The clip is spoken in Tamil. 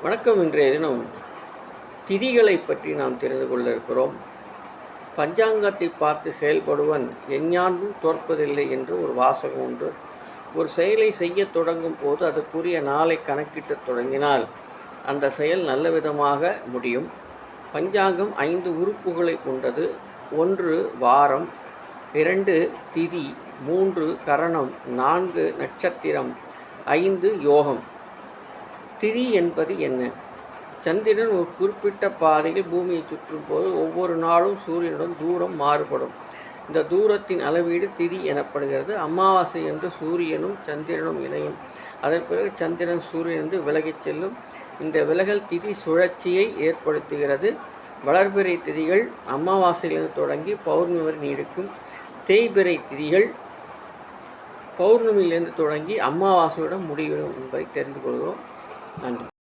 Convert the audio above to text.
வணக்கம். இன்றைய தினம் திதிகளை பற்றி நாம் தெரிந்து கொள்ள இருக்கிறோம். பஞ்சாங்கத்தை பார்த்து செயல்படுவன் எஞ்ஞான்றும் தோற்பதில்லை என்று ஒரு வாசகம் உண்டு. ஒரு செயலை செய்ய தொடங்கும் போது அதற்குரிய நாளை கணக்கிட்டு தொடங்கினால் அந்த செயல் நல்ல விதமாக முடியும். பஞ்சாங்கம் 5 உறுப்புகளை கொண்டது. 1 வாரம், 2 திதி, 3 கரணம், 4 நட்சத்திரம், 5 யோகம். திதி என்பது என்ன? சந்திரன் ஒரு குறிப்பிட்ட பாதையில் பூமியை சுற்றும் போது ஒவ்வொரு நாளும் சூரியனுடன் தூரம் மாறுபடும். இந்த தூரத்தின் அளவீடு திதி எனப்படுகிறது. அமாவாசை என்று சூரியனும் சந்திரனும் இணையும். அதன் பிறகு சந்திரன் சூரியனிலிருந்து விலகிச் செல்லும். இந்த விலகல் திதி சுழற்சியை ஏற்படுத்துகிறது. வளர்பிறை திதிகள் அமாவாசையிலிருந்து தொடங்கி பௌர்ணமி வரை நீடிக்கும். தேய்பிறை திதிகள் பௌர்ணமியிலிருந்து தொடங்கி அமாவாசையுடன் முடிவிடும் என்பதை தெரிந்து கொள்கிறோம். நன்றி.